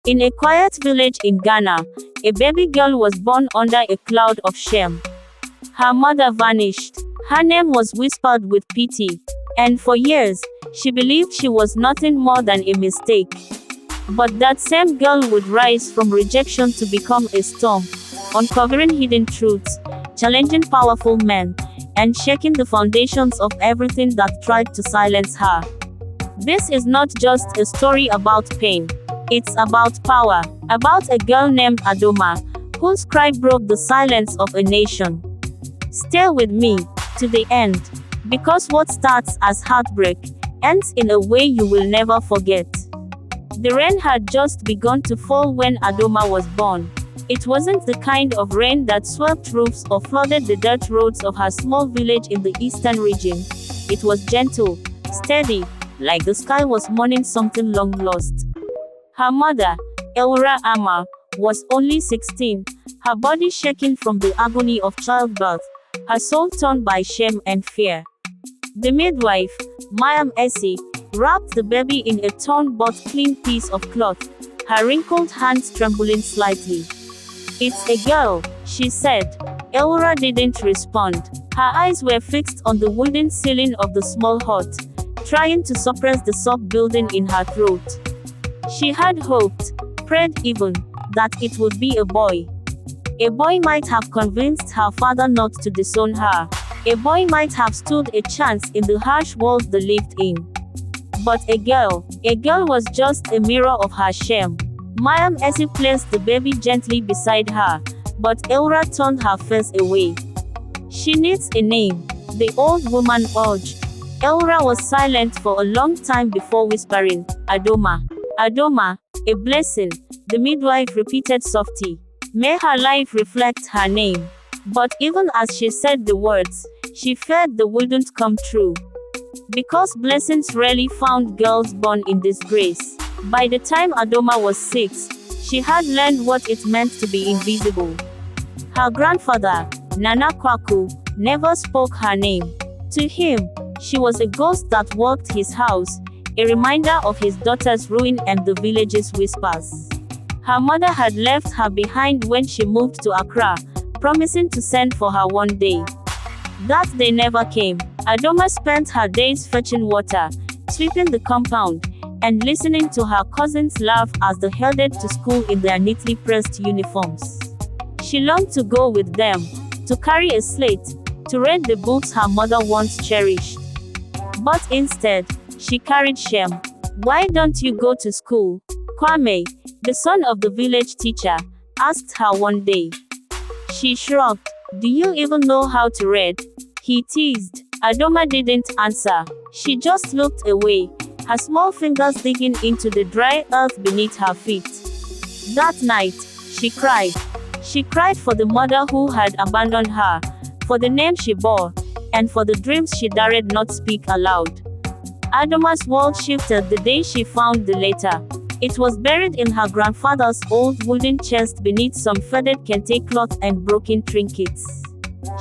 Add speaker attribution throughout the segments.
Speaker 1: In a quiet village in Ghana, a baby girl was born under a cloud of shame. Her mother vanished. Her name was whispered with pity, and for years, she believed she was nothing more than a mistake. But that same girl would rise from rejection to become a storm, uncovering hidden truths, challenging powerful men, and shaking the foundations of everything that tried to silence her. This is not just a story about pain. It's about power, about a girl named Adoma, whose cry broke the silence of a nation. Stay with me to the end, because what starts as heartbreak ends in a way you will never forget. The rain had just begun to fall when Adoma was born. It wasn't the kind of rain that swept roofs or flooded the dirt roads of her small village in the eastern region. It was gentle, steady, like the sky was mourning something long lost. Her mother, Elra Ama, was only 16, her body shaking from the agony of childbirth, her soul torn by shame and fear. The midwife, Mayam Essie, wrapped the baby in a torn but clean piece of cloth, her wrinkled hands trembling slightly. "It's a girl," she said. Elra didn't respond. Her eyes were fixed on the wooden ceiling of the small hut, trying to suppress the sob building in her throat. She had hoped, prayed even, that it would be a boy. A boy might have convinced her father not to disown her. A boy might have stood a chance in the harsh world they lived in. But a girl was just a mirror of her shame. Mayam Essie placed the baby gently beside her, but Elra turned her face away. "She needs a name," the old woman urged. Elra was silent for a long time before whispering, "Adoma. Adoma, a blessing," the midwife repeated softly. "May her life reflect her name." But even as she said the words, she feared they wouldn't come true. Because blessings rarely found girls born in disgrace. By the time Adoma was 6, she had learned what it meant to be invisible. Her grandfather, Nana Kwaku, never spoke her name. To him, she was a ghost that walked his house, a reminder of his daughter's ruin and the village's whispers. Her mother had left her behind when she moved to Accra, promising to send for her one day. That day never came. Adoma spent her days fetching water, sweeping the compound, and listening to her cousins laugh as they headed to school in their neatly pressed uniforms. She longed to go with them, to carry a slate, to read the books her mother once cherished. But instead, she carried shame. "Why don't you go to school?" Kwame, the son of the village teacher, asked her one day. She shrugged. "Do you even know how to read?" he teased. Adoma didn't answer. She just looked away, her small fingers digging into the dry earth beneath her feet. That night, she cried. She cried for the mother who had abandoned her, for the name she bore, and for the dreams she dared not speak aloud. Adoma's world shifted the day she found the letter. It was buried in her grandfather's old wooden chest beneath some faded kente cloth and broken trinkets.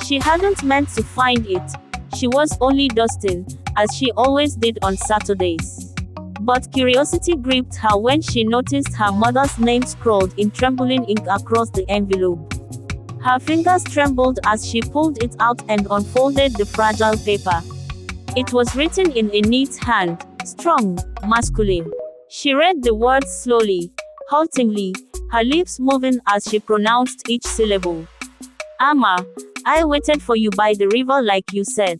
Speaker 1: She hadn't meant to find it. She was only dusting, as she always did on Saturdays. But curiosity gripped her when she noticed her mother's name scrawled in trembling ink across the envelope. Her fingers trembled as she pulled it out and unfolded the fragile paper. It was written in a neat hand, strong, masculine. She read the words slowly, haltingly, her lips moving as she pronounced each syllable. "Ama, I waited for you by the river like you said.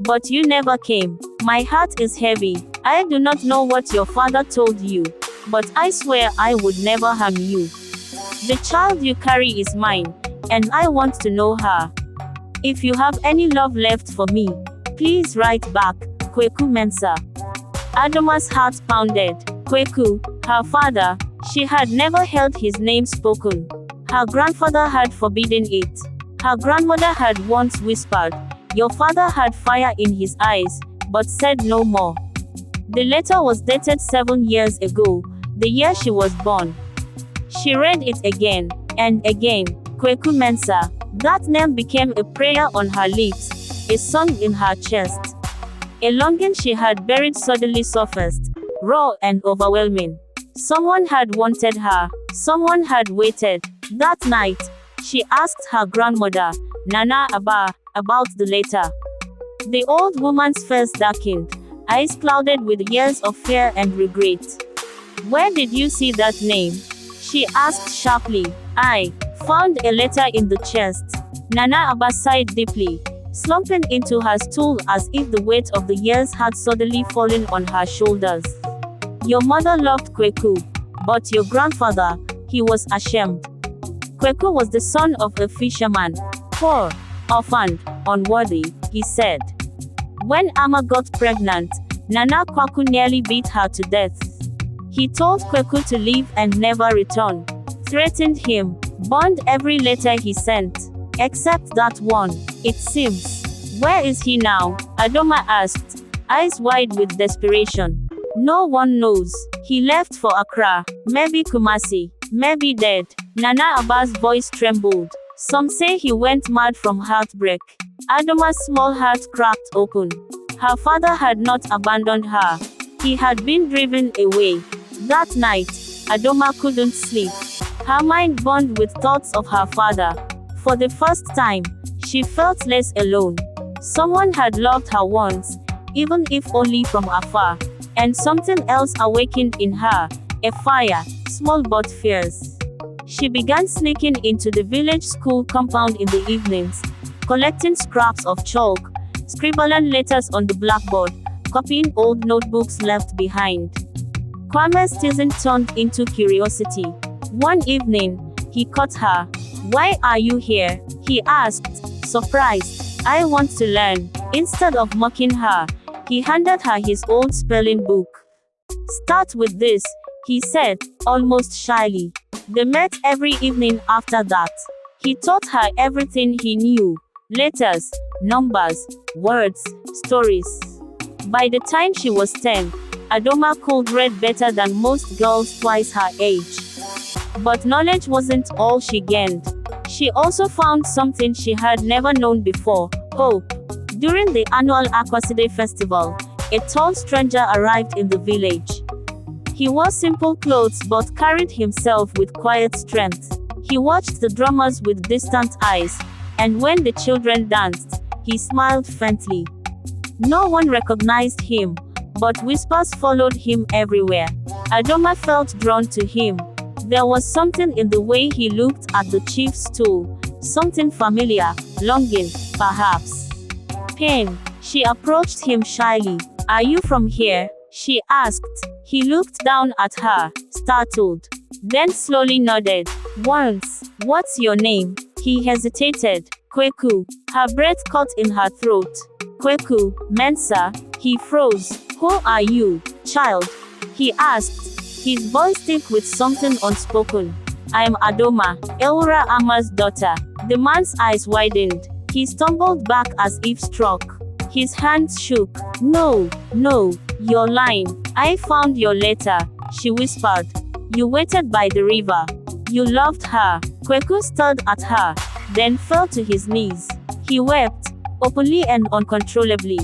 Speaker 1: But you never came. My heart is heavy. I do not know what your father told you, but I swear I would never harm you. The child you carry is mine, and I want to know her. If you have any love left for me, please write back, Kweku Mensa." Adoma's heart pounded. Kweku, her father, she had never heard his name spoken. Her grandfather had forbidden it. Her grandmother had once whispered, "Your father had fire in his eyes," but said no more. The letter was dated 7 years ago, the year she was born. She read it again, and again. Kweku Mensa. That name became a prayer on her lips, a song in her chest. A longing she had buried suddenly surfaced, raw and overwhelming. Someone had wanted her. Someone had waited. That night, she asked her grandmother, Nana Aba, about the letter. The old woman's face darkened, eyes clouded with years of fear and regret. Where did you see that name? She asked sharply. I found a letter in the chest. Nana Aba sighed deeply, slumping into her stool as if the weight of the years had suddenly fallen on her shoulders. Your mother loved Kweku, but your grandfather, he was ashamed. Kweku was the son of a fisherman, poor, orphaned, unworthy, he said. When Ama got pregnant, Nana Kwaku nearly beat her to death. He told Kweku to leave and never return, threatened him, burned every letter he sent, except that one, it seems. Where is he now? Adoma asked, eyes wide with desperation. No one knows. He left for Accra, maybe Kumasi, maybe dead. Nana Aba's voice trembled. Some say he went mad from heartbreak. Adoma's small heart cracked open. Her father had not abandoned her. He had been driven away. That night, Adoma couldn't sleep. Her mind burned with thoughts of her father. For the first time, she felt less alone. Someone had loved her once, even if only from afar. And something else awakened in her, a fire, small but fierce. She began sneaking into the village school compound in the evenings, collecting scraps of chalk, scribbling letters on the blackboard, copying old notebooks left behind. Kwame's teasing turned into curiosity. One evening, he caught her. Why are you here? He asked, surprised. I want to learn. Instead of mocking her, he handed her his old spelling book. Start with this, he said, almost shyly. They met every evening after that. He taught her everything he knew. Letters, numbers, words, stories. By the time she was 10, Adoma could read better than most girls twice her age. But knowledge wasn't all she gained. She also found something she had never known before, hope. During the annual Akwaside festival, a tall stranger arrived in the village. He wore simple clothes but carried himself with quiet strength. He watched the drummers with distant eyes, and when the children danced, he smiled faintly. No one recognized him, but whispers followed him everywhere. Adoma felt drawn to him. There was something in the way he looked at the chief's stool, something familiar, longing, perhaps. Pain. She approached him shyly. Are you from here? She asked. He looked down at her, startled. Then slowly nodded. Once. What's your name? He hesitated. Kweku. Her breath caught in her throat. Kweku, Mensa. He froze. Who are you, child? He asked, his voice thick with something unspoken. I am Adoma, Elura Ama's daughter. The man's eyes widened. He stumbled back as if struck. His hands shook. No, you're lying. I found your letter, she whispered. You waited by the river. You loved her. Kweku stared at her, then fell to his knees. He wept, openly and uncontrollably.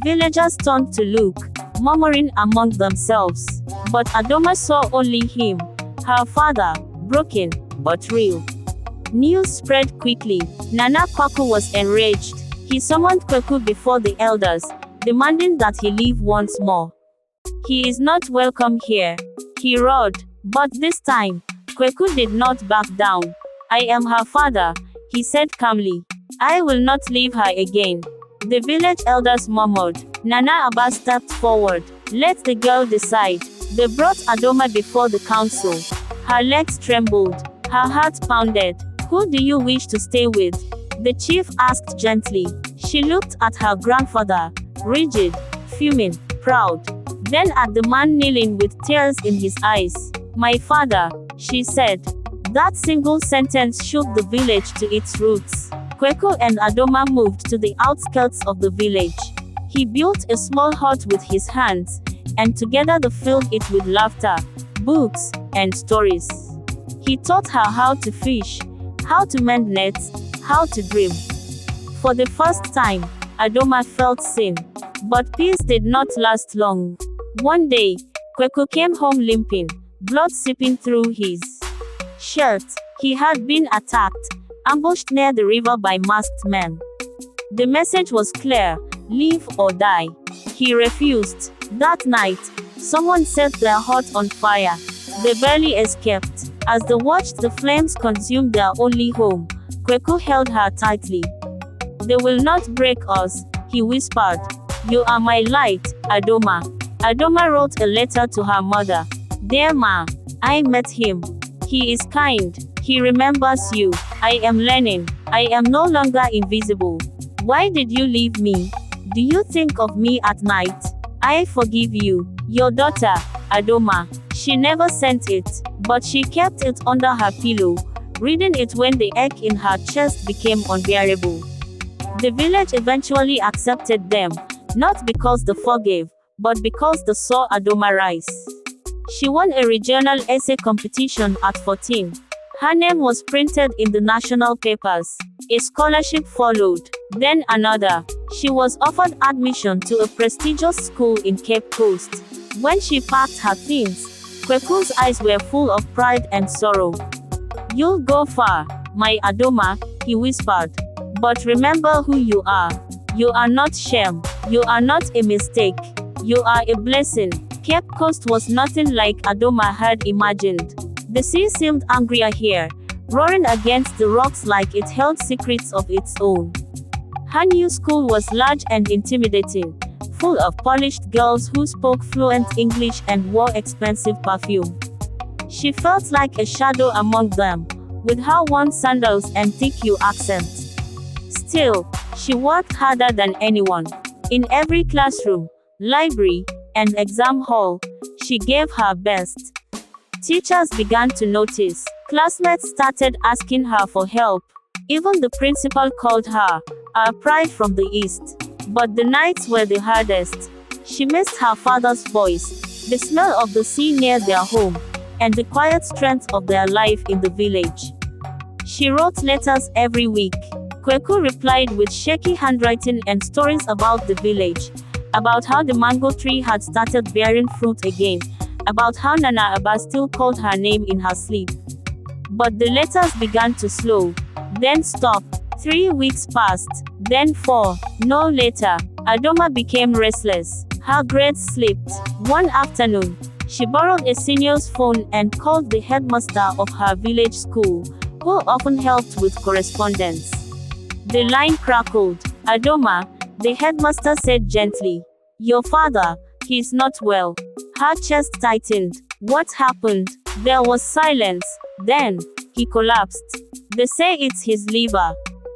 Speaker 1: Villagers turned to look, murmuring among themselves. But Adoma saw only him, her father, broken, but real. News spread quickly. Nana Kwaku was enraged. He summoned Kweku before the elders, demanding that he leave once more. He is not welcome here, he roared. But this time, Kweku did not back down. I am her father, he said calmly. I will not leave her again. The village elders murmured. Nana Aba stepped forward. Let the girl decide. They brought Adoma before the council. Her legs trembled. Her heart pounded. Who do you wish to stay with? The chief asked gently. She looked at her grandfather, rigid, fuming, proud. Then at the man kneeling with tears in his eyes. My father, she said. That single sentence shook the village to its roots. Kweku and Adoma moved to the outskirts of the village. He built a small hut with his hands, and together they filled it with laughter, books, and stories. He taught her how to fish, how to mend nets, how to dream. For the first time, Adoma felt seen. But peace did not last long. One day, Kweku came home limping, blood seeping through his shirt. He had been attacked, ambushed near the river by masked men. The message was clear: live or die. He refused. That night, someone set their hut on fire. They barely escaped. As they watched the flames consume their only home, Kweku held her tightly. "They will not break us," he whispered. "You are my light, Adoma." Adoma wrote a letter to her mother. "Dear Ma, I met him. He is kind. He remembers you. I am learning. I am no longer invisible. Why did you leave me? Do you think of me at night? I forgive you. Your daughter, Adoma." She never sent it, but she kept it under her pillow, reading it when the ache in her chest became unbearable. The village eventually accepted them, not because they forgave, but because they saw Adoma rise. She won a regional essay competition at 14. Her name was printed in the national papers. A scholarship followed, then another. She was offered admission to a prestigious school in Cape Coast. When she packed her things, Kweku's eyes were full of pride and sorrow. "You'll go far, my Adoma," he whispered. "But remember who you are. You are not shame. You are not a mistake. You are a blessing." Cape Coast was nothing like Adoma had imagined. The sea seemed angrier here, roaring against the rocks like it held secrets of its own. Her new school was large and intimidating, full of polished girls who spoke fluent English and wore expensive perfume. She felt like a shadow among them, with her worn sandals and thick U accent. Still, she worked harder than anyone. In every classroom, library, and exam hall, she gave her best. Teachers began to notice. Classmates started asking her for help. Even the principal called her our pride from the East. But the nights were the hardest. She missed her father's voice, the smell of the sea near their home, and the quiet strength of their life in the village. She wrote letters every week. Kweku replied with shaky handwriting and stories about the village, about how the mango tree had started bearing fruit again, about how Nana Aba still called her name in her sleep. But the letters began to slow, then stop. 3 weeks passed, then 4. No later, Adoma became restless. Her grades slipped. One afternoon, she borrowed a senior's phone and called the headmaster of her village school, who often helped with correspondence. The line crackled. "Adoma," the headmaster said gently. "Your father, he's not well." Her chest tightened. "What happened?" There was silence. Then, he collapsed. "They say it's his liver.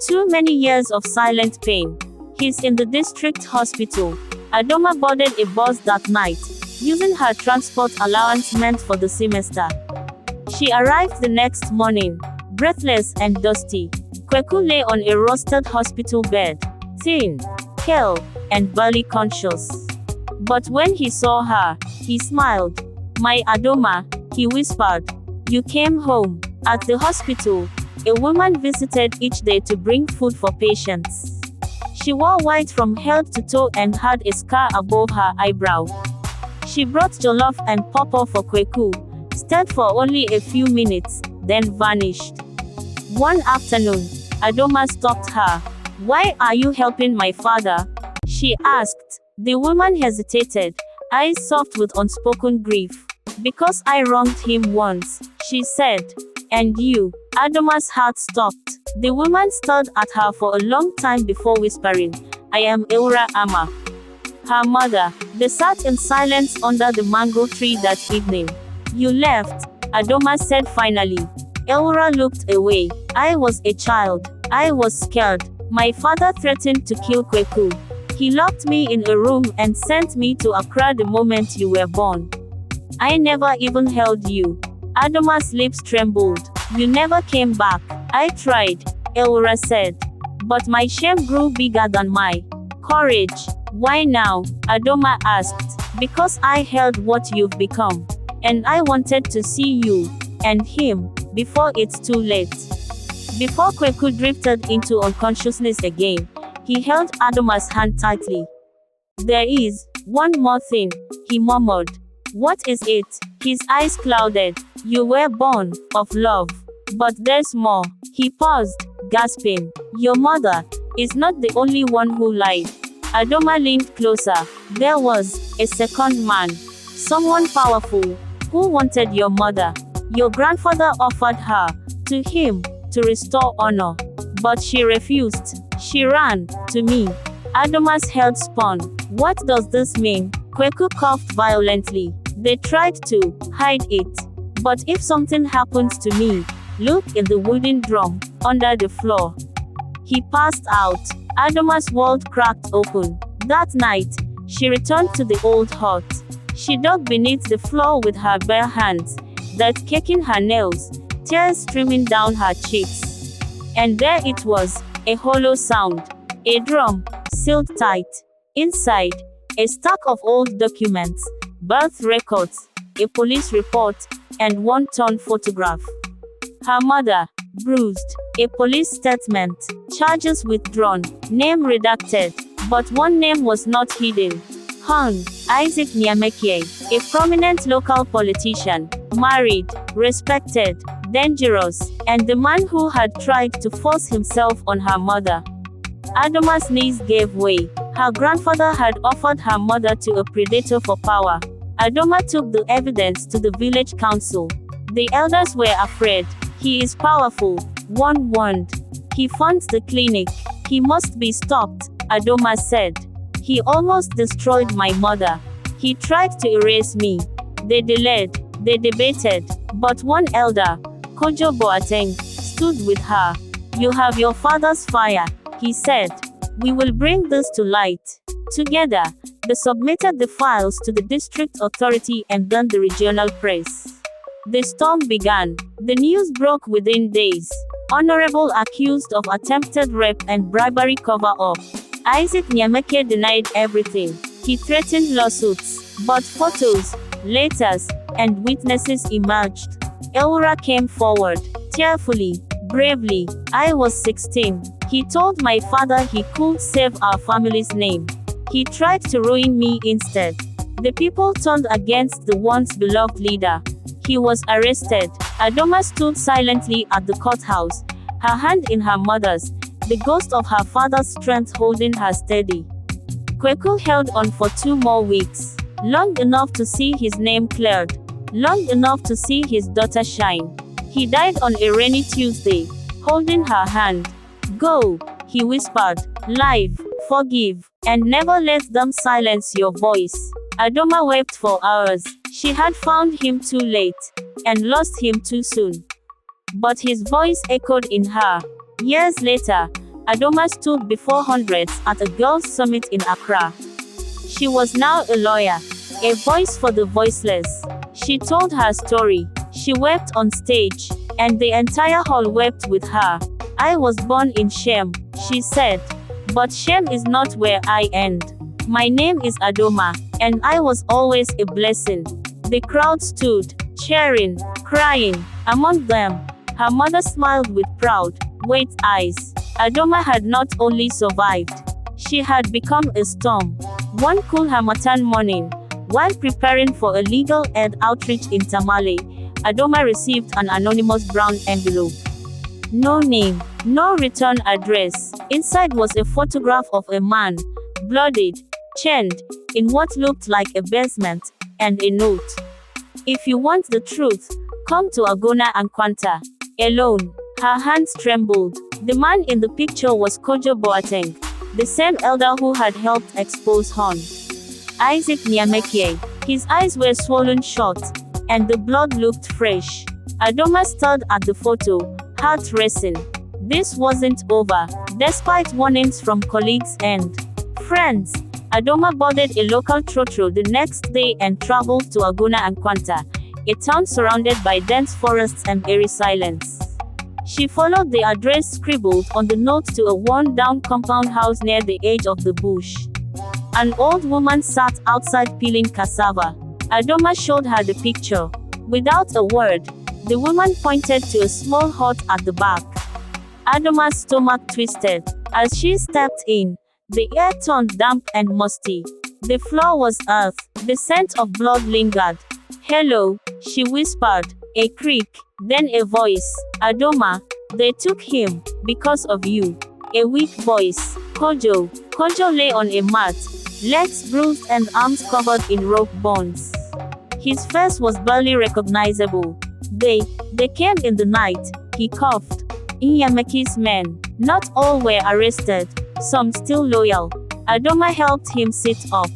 Speaker 1: Too many years of silent pain. He's in the district hospital." Adoma boarded a bus that night, using her transport allowance meant for the semester. She arrived the next morning, breathless and dusty. Kweku lay on a rusted hospital bed, thin, pale, and barely conscious. But when he saw her, he smiled. "My Adoma," he whispered. "You came home." At the hospital, a woman visited each day to bring food for patients. She wore white from head to toe and had a scar above her eyebrow. She brought jollof and pawpaw for Kweku, stayed for only a few minutes, then vanished. One afternoon, Adoma stopped her. "Why are you helping my father?" she asked. The woman hesitated, eyes soft with unspoken grief. "Because I wronged him once," she said. "And you?" Adoma's heart stopped. The woman stared at her for a long time before whispering, "I am Eura Ama." Her mother. They sat in silence under the mango tree that evening. "You left," Adoma said finally. Eura looked away. "I was a child. I was scared. My father threatened to kill Kweku. He locked me in a room and sent me to Accra the moment you were born. I never even held you." Adoma's lips trembled. "You never came back." "I tried," Eura said. "But my shame grew bigger than my courage." "Why now?" Adoma asked. "Because I held what you've become. And I wanted to see you, and him, before it's too late." Before Kweku drifted into unconsciousness again, he held Adoma's hand tightly. "There is one more thing," he murmured. What is it? His eyes clouded. You were born of love. But there's more. He paused, gasping. Your mother is not the only one who lied. Adoma leaned closer. There was a second man. Someone powerful, who wanted your mother. Your grandfather offered her to him to restore honor. But she refused. She ran to me. Adoma's head spun. What does this mean? Kweku coughed violently. They tried to hide it. But if something happens to me, look in the wooden drum under the floor. He passed out. Adoma's world cracked open. That night, she returned to the old hut. She dug beneath the floor with her bare hands, that kicking her nails, tears streaming down her cheeks. And there it was, a hollow sound. A drum, sealed tight. Inside, a stack of old documents, birth records, a police report, and one torn photograph. Her mother, bruised, a police statement, charges withdrawn, name redacted, but one name was not hidden. Hon. Isaac Nyamekie, a prominent local politician, married, respected, dangerous, and the man who had tried to force himself on her mother. Adoma's knees gave way. Her grandfather had offered her mother to a predator for power. Adoma took the evidence to the village council. The elders were afraid. He is powerful, one warned. He funds the clinic. He must be stopped, Adoma said. He almost destroyed my mother. He tried to erase me. They delayed. They debated. But one elder, Kojo Boateng, stood with her. You have your father's fire, he said. We will bring this to light. Together, they submitted the files to the district authority and then the regional press. The storm began. The news broke within days. Honorable accused of attempted rape and bribery cover-up. Isaac Nyameke denied everything. He threatened lawsuits. But photos, letters, and witnesses emerged. Elra came forward, tearfully, bravely. I was 16. He told my father he could save our family's name. He tried to ruin me instead. The people turned against the once beloved leader. He was arrested. Adoma stood silently at the courthouse, her hand in her mother's, the ghost of her father's strength holding her steady. Kweku held on for 2 more weeks, long enough to see his name cleared, long enough to see his daughter shine. He died on a rainy Tuesday, holding her hand. Go, he whispered, live, forgive, and never let them silence your voice. Adoma wept for hours. She had found him too late, and lost him too soon. But his voice echoed in her. Years later, Adoma stood before hundreds at a girls' summit in Accra. She was now a lawyer, a voice for the voiceless. She told her story. She wept on stage, and the entire hall wept with her. I was born in shame, she said. But shame is not where I end. My name is Adoma, and I was always a blessing. The crowd stood, cheering, crying. Among them, her mother smiled with proud, wet eyes. Adoma had not only survived, she had become a storm. One cool Harmattan morning, while preparing for a legal aid outreach in Tamale, Adoma received an anonymous brown envelope. No name, no return address. Inside was a photograph of a man, bloodied, chained, in what looked like a basement, and a note. If you want the truth, come to Agona and Kwanta. Alone. Her hands trembled. The man in the picture was Kojo Boateng, the same elder who had helped expose Hon. Isaac Nyamekie. His eyes were swollen shut, and the blood looked fresh. Adoma stared at the photo, heart racing. This wasn't over. Despite warnings from colleagues and friends, Adoma boarded a local trotro the next day and traveled to Agona and Kwanta, a town surrounded by dense forests and eerie silence. She followed the address scribbled on the note to a worn-down compound house near the edge of the bush. An old woman sat outside peeling cassava. Adoma showed her the picture. Without a word, the woman pointed to a small hut at the back. Adoma's stomach twisted. As she stepped in, the air turned damp and musty. The floor was earth. The scent of blood lingered. Hello, she whispered. A creak, then a voice. Adoma, they took him, because of you. A weak voice. Kojo. Kojo lay on a mat, legs bruised and arms covered in rope bonds. His face was barely recognizable. They came in the night, he coughed. Inyameki's men. Not all were arrested, some still loyal. Adoma helped him sit up.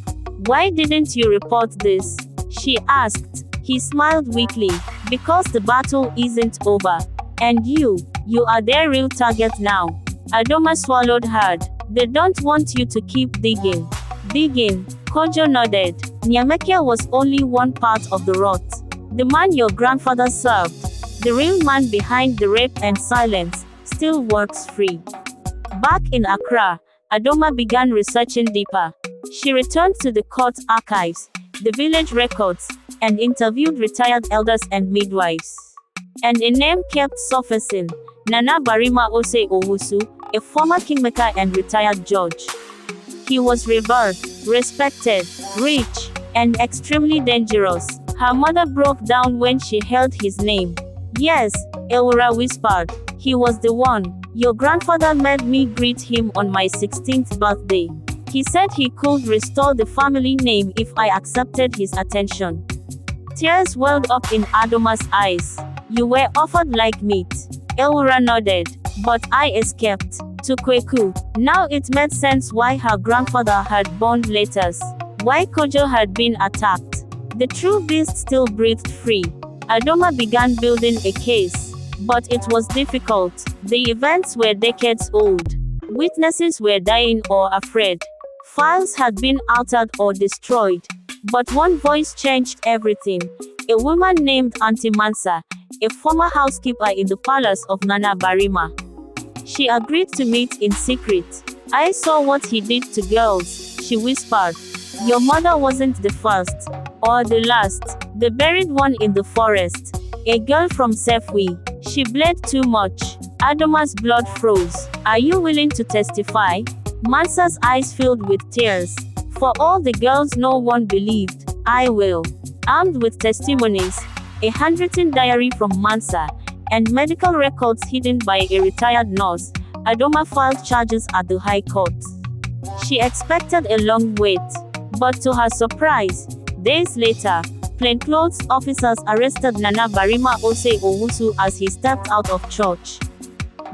Speaker 1: Why didn't you report this? She asked. He smiled weakly. Because the battle isn't over. And you are their real target now. Adoma swallowed hard. They don't want you to keep digging. Digging? Kojo nodded. Nyamekia was only one part of the rot. The man your grandfather served, the real man behind the rape and silence, still works free. Back in Accra, Adoma began researching deeper. She returned to the court archives, the village records, and interviewed retired elders and midwives. And a name kept surfacing: Nana Barima Ose Owusu, a former kingmaker and retired judge. He was revered, respected, rich, and extremely dangerous. Her mother broke down when she heard his name. Yes, Elura whispered. He was the one. Your grandfather made me greet him on my 16th birthday. He said he could restore the family name if I accepted his attention. Tears welled up in Adoma's eyes. You were offered like meat. Elura nodded. But I escaped. To Kweku. Now it made sense why her grandfather had burned letters. Why Kojo had been attacked. The true beast still breathed free. Adoma began building a case. But it was difficult. The events were decades old. Witnesses were dying or afraid. Files had been altered or destroyed. But one voice changed everything. A woman named Auntie Mansa, a former housekeeper in the palace of Nana Barima. She agreed to meet in secret. I saw what he did to girls, she whispered. Your mother wasn't the first, or the last, the buried one in the forest. A girl from Sefwi. She bled too much. Adoma's blood froze. Are you willing to testify? Mansa's eyes filled with tears. For all the girls no one believed, I will. Armed with testimonies, a handwritten diary from Mansa, and medical records hidden by a retired nurse, Adoma filed charges at the High Court. She expected a long wait. But to her surprise, days later, plainclothes officers arrested Nana Barima Ose Owusu as he stepped out of church.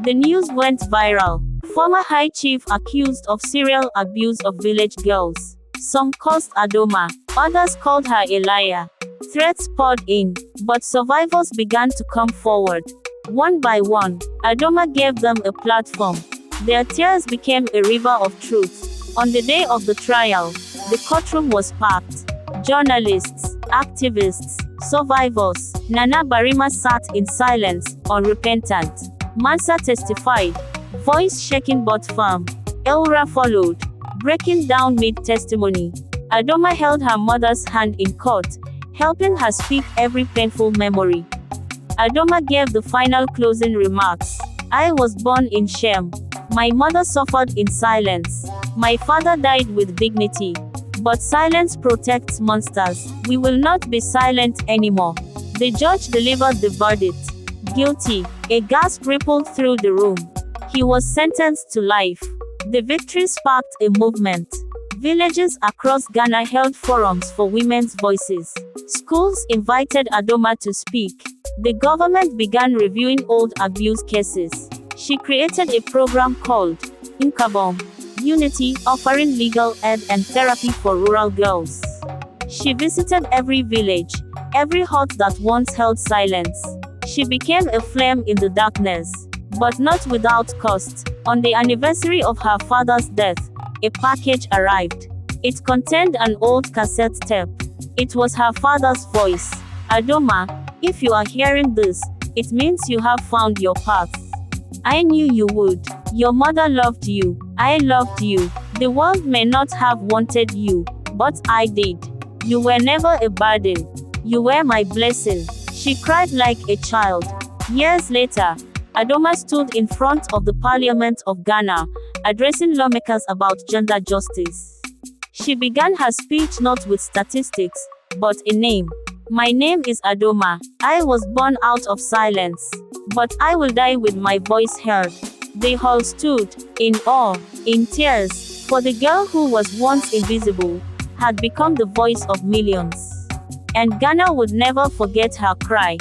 Speaker 1: The news went viral. Former High Chief accused of serial abuse of village girls. Some cursed Adoma, others called her a liar. Threats poured in, but survivors began to come forward. One by one, Adoma gave them a platform. Their tears became a river of truth. On the day of the trial, the courtroom was packed. Journalists, activists, survivors. Nana Barima sat in silence, unrepentant. Mansa testified, voice shaking but firm. Elra followed, breaking down mid-testimony. Adoma held her mother's hand in court, helping her speak every painful memory. Adoma gave the final closing remarks. I was born in shame. My mother suffered in silence. My father died with dignity. But silence protects monsters. We will not be silent anymore. The judge delivered the verdict. Guilty. A gasp rippled through the room. He was sentenced to life. The victory sparked a movement. Villages across Ghana held forums for women's voices. Schools invited Adoma to speak. The government began reviewing old abuse cases. She created a program called Inkabom Unity, offering legal aid and therapy for rural girls. She visited every village, every hut that once held silence. She became a flame in the darkness, but not without cost. On the anniversary of her father's death, a package arrived. It contained an old cassette tape. It was her father's voice. Adoma, if you are hearing this, it means you have found your path. I knew you would. Your mother loved you. I loved you. The world may not have wanted you, but I did. You were never a burden. You were my blessing. She cried like a child. Years later, Adoma stood in front of the Parliament of Ghana, addressing lawmakers about gender justice. She began her speech not with statistics, but a name. My name is Adoma. I was born out of silence, but I will die with my voice heard. They all stood, in awe, in tears, for the girl who was once invisible, had become the voice of millions. And Ghana would never forget her cry.